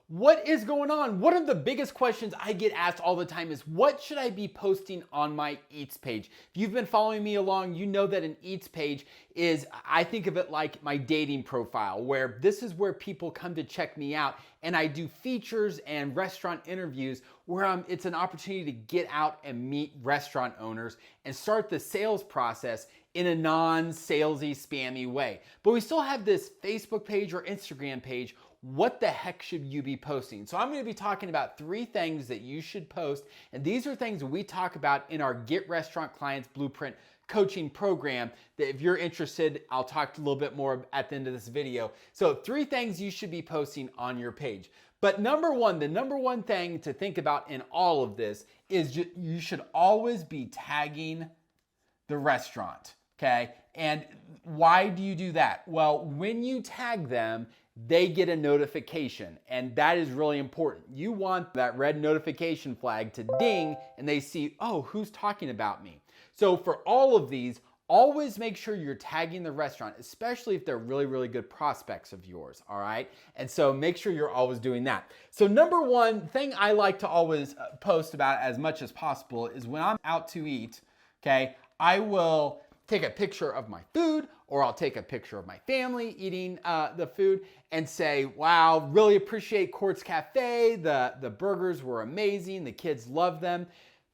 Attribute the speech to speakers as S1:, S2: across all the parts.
S1: What is going on? One of the biggest questions I get asked all the time is what should I be posting on my Eats page? If you've been following me along, you know that an Eats page is, I think of it like my dating profile, where this is where people come to check me out, and I do features and restaurant interviews where it's an opportunity to get out and meet restaurant owners and start the sales process in a non-salesy, spammy way. But we still have this Facebook page or Instagram page. What the heck should you be posting? So I'm going to be talking about 3 things that you should post, and these are things we talk about in our Get Restaurant Clients Blueprint coaching program that if you're interested, I'll talk a little bit more at the end of this video. So 3 things you should be posting on your page. But the number one thing to think about in all of this is you should always be tagging the restaurant, okay? And why do you do that? Well, when you tag them, they get a notification, and that is really important. You want that red notification flag to ding and they see, oh, who's talking about me? So for all of these, always make sure you're tagging the restaurant, especially if they're really, really good prospects of yours, all right? And so make sure you're always doing that. So number one thing I like to always post about as much as possible is when I'm out to eat, okay, I will take a picture of my food, or I'll take a picture of my family eating the food and say, wow, really appreciate Courts Cafe. The burgers were amazing. The kids love them.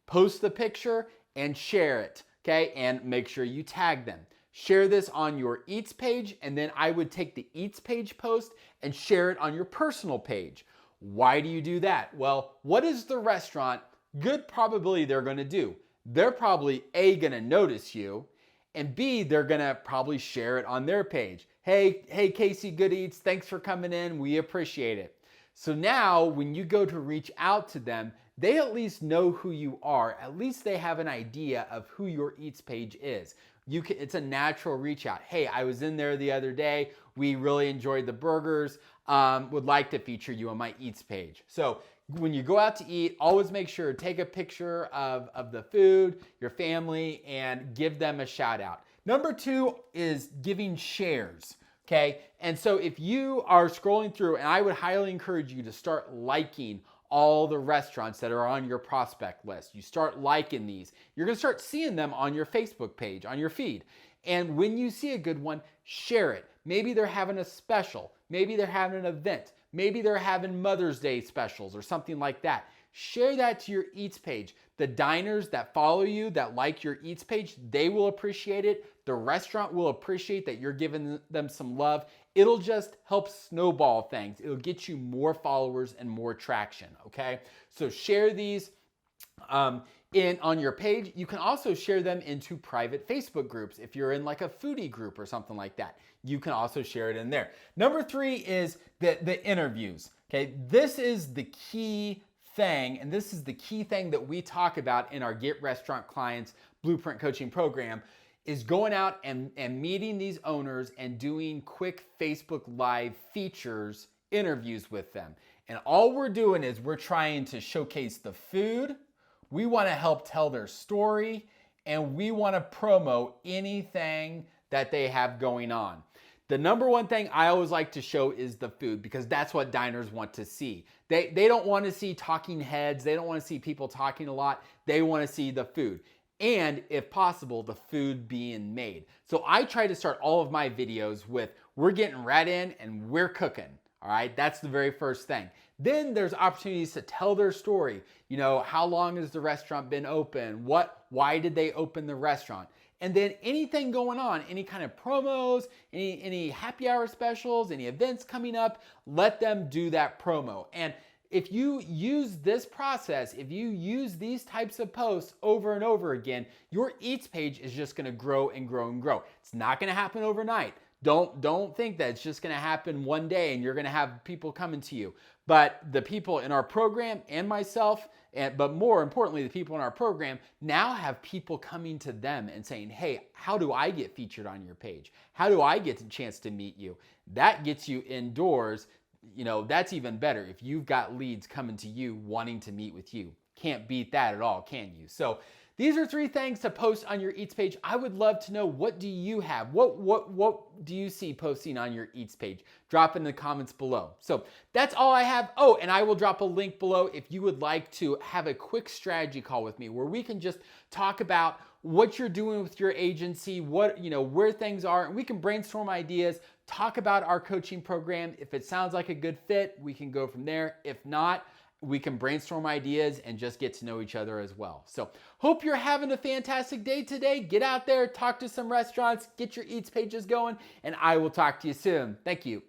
S1: Post the picture and share it, okay? And make sure you tag them. Share this on your Eats page, and then I would take the Eats page post and share it on your personal page. Why do you do that? Well, what is the restaurant good probability they're gonna do? They're probably A, gonna notice you, and B, they're gonna probably share it on their page. Hey, Casey Good Eats, thanks for coming in. We appreciate it. So now when you go to reach out to them, they at least know who you are. At least they have an idea of who your Eats page is. It's a natural reach out. Hey, I was in there the other day. We really enjoyed the burgers. Would like to feature you on my Eats page. So when you go out to eat, always make sure to take a picture of the food, your family, and give them a shout out. Number 2 is giving shares, okay? And so if you are scrolling through, and I would highly encourage you to start liking all the restaurants that are on your prospect list. You start liking these. You're gonna start seeing them on your Facebook page, on your feed. And when you see a good one, share it. Maybe they're having a special. Maybe they're having an event. Maybe they're having Mother's Day specials or something like that. Share that to your Eats page. The diners that follow you, that like your Eats page, they will appreciate it. The restaurant will appreciate that you're giving them some love. It'll just help snowball things. It'll get you more followers and more traction, okay? So share these on your page. You can also share them into private Facebook groups. If you're in like a foodie group or something like that, you can also share it in there. Number 3 is the interviews, okay? This is the key thing, and this is the key thing that we talk about in our Get Restaurant Clients Blueprint Coaching Program, is going out and meeting these owners and doing quick Facebook Live features, interviews with them. And all we're doing is we're trying to showcase the food, we wanna help tell their story, and we wanna promo anything that they have going on. The number one thing I always like to show is the food, because that's what diners want to see. They don't want to see talking heads. They don't want to see people talking a lot. They want to see the food. And if possible, the food being made. So I try to start all of my videos with, we're getting right in and we're cooking. All right, that's the very first thing. Then there's opportunities to tell their story. You know, how long has the restaurant been open? Why did they open the restaurant? And then anything going on, any kind of promos, any happy hour specials, any events coming up, let them do that promo. And if you use this process, if you use these types of posts over and over again, your Eats page is just gonna grow and grow and grow. It's not gonna happen overnight. Don't think that it's just gonna happen one day and you're gonna have people coming to you. But the people in our program and myself, but more importantly, the people in our program now have people coming to them and saying, hey, how do I get featured on your page? How do I get a chance to meet you? That gets you indoors. You know, that's even better if you've got leads coming to you wanting to meet with you. Can't beat that at all, can you? So these are 3 things to post on your Eats page. I would love to know, what do you have? What do you see posting on your Eats page? Drop in the comments below. So that's all I have. Oh, and I will drop a link below if you would like to have a quick strategy call with me where we can just talk about what you're doing with your agency, where things are, and we can brainstorm ideas, talk about our coaching program. If it sounds like a good fit, we can go from there. If not, we can brainstorm ideas and just get to know each other as well. So hope you're having a fantastic day today. Get out there, talk to some restaurants, get your Eats pages going, and I will talk to you soon. Thank you.